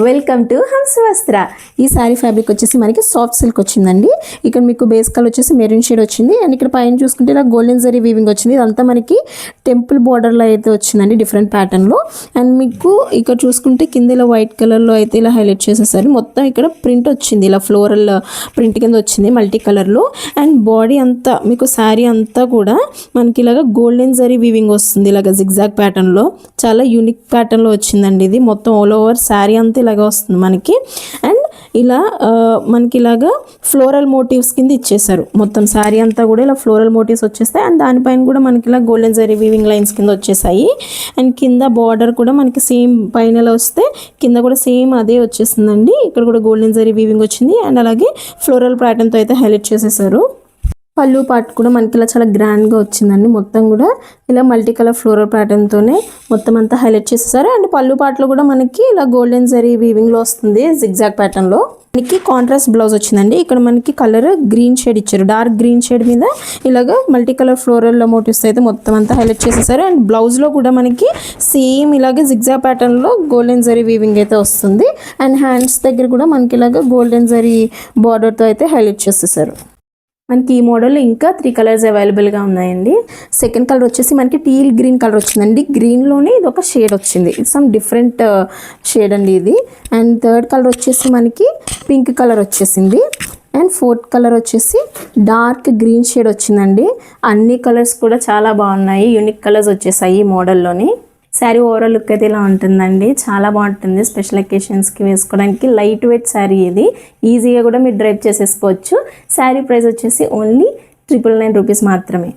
Welcome to హంస వస్త్ర. ఈ సారీ ఫ్యాబ్రిక్ వచ్చేసి మనకి సాఫ్ట్ సిల్క్ వచ్చిందండి. ఇక్కడ మీకు బేస్ కలర్ వచ్చేసి మెరూన్ షేడ్ వచ్చింది. అండ్ ఇక్కడ పైన చూసుకుంటే ఇలా గోల్డెన్ జరీ వీవింగ్ వచ్చింది. ఇదంతా మనకి టెంపుల్ బార్డర్లో అయితే వచ్చిందండి, డిఫరెంట్ ప్యాటర్న్లో. అండ్ మీకు ఇక్కడ చూసుకుంటే కింద ఇలా వైట్ కలర్లో అయితే ఇలా హైలైట్ చేసేసారు. మొత్తం ఇక్కడ ప్రింట్ వచ్చింది, ఇలా ఫ్లోరల్ ప్రింట్ కింద వచ్చింది మల్టీ కలర్లో. అండ్ బాడీ అంతా మీకు శారీ అంతా కూడా మనకి ఇలాగ గోల్డెన్ జరీ వీవింగ్ వస్తుంది, ఇలాగ జిగ్జాగ్ ప్యాటర్న్లో. చాలా యూనిక్ ప్యాటర్న్లో వచ్చిందండి ఇది. మొత్తం ఆల్ ఓవర్ శారీ అంతా ఇలాగ వస్తుంది మనకి. అండ్ ఇలా మనకి ఇలాగా ఫ్లోరల్ మోటివ్స్ కింద ఇచ్చేసారు. మొత్తం శారీ అంతా కూడా ఇలా ఫ్లోరల్ మోటివ్స్ వచ్చేస్తాయి. అండ్ దానిపైన కూడా మనకి ఇలా గోల్డెన్ జరీ వీవింగ్ లైన్స్ కింద వచ్చేసాయి. అండ్ కింద బార్డర్ కూడా మనకి సేమ్ పైన వస్తే కింద కూడా సేమ్ అదే వచ్చేసిందండి. ఇక్కడ కూడా గోల్డెన్ జరీ వీవింగ్ వచ్చింది. అండ్ అలాగే ఫ్లోరల్ ప్యాటర్న్తో అయితే హైలైట్ చేసేసారు. పళ్ళు పార్ట్ కూడా మనకి ఇలా చాలా గ్రాండ్గా వచ్చిందండి. మొత్తం కూడా ఇలా మల్టీ కలర్ ఫ్లోరల్ ప్యాటర్న్తోనే మొత్తం అంతా హైలైట్ చేసేసారు. అండ్ పళ్ళు పార్ట్లో కూడా మనకి ఇలా గోల్డెన్ జరీ వీవింగ్లో వస్తుంది జిగ్జాగ్ ప్యాటర్న్లో. మనకి కాంట్రాస్ట్ బ్లౌజ్ వచ్చిందండి. ఇక్కడ మనకి కలర్ గ్రీన్ షేడ్ ఇచ్చారు. డార్క్ గ్రీన్ షేడ్ మీద ఇలాగా మల్టీ కలర్ ఫ్లోరల్ మోటివ్స్ అయితే మొత్తం అంతా హైలైట్ చేసేసారు. అండ్ బ్లౌజ్లో కూడా మనకి సేమ్ ఇలాగే జిగ్జాగ్ ప్యాటర్న్లో గోల్డెన్ జరీ వీవింగ్ అయితే వస్తుంది. అండ్ హ్యాండ్స్ దగ్గర కూడా మనకి ఇలాగా గోల్డెన్ జరీ బార్డర్తో అయితే హైలైట్ చేసేసారు. మనకి ఈ మోడల్లో ఇంకా 3 కలర్స్ అవైలబుల్గా ఉన్నాయండి. సెకండ్ కలర్ వచ్చేసి మనకి టీల్ గ్రీన్ కలర్ వచ్చిందండి. గ్రీన్లోనే ఇది ఒక షేడ్ వచ్చింది, సమ్ డిఫరెంట్ షేడ్ అండి ఇది. అండ్ థర్డ్ కలర్ వచ్చేసి మనకి పింక్ కలర్ వచ్చేసింది. అండ్ ఫోర్త్ కలర్ వచ్చేసి డార్క్ గ్రీన్ షేడ్ వచ్చిందండి. అన్ని కలర్స్ కూడా చాలా బాగున్నాయి, యూనిక్ కలర్స్ వచ్చేసాయి ఈ మోడల్లోని. శారీ ఓవరాల్ లుక్ అయితే ఇలా ఉంటుందండి, చాలా బాగుంటుంది. స్పెషల్ అకేషన్స్కి వేసుకోవడానికి లైట్ వెయిట్ శారీ ఇది. ఈజీగా కూడా మీరు డ్రైవ్ చేసేసుకోవచ్చు. శారీ ప్రైస్ వచ్చేసి ఓన్లీ 999 రూపీస్ మాత్రమే.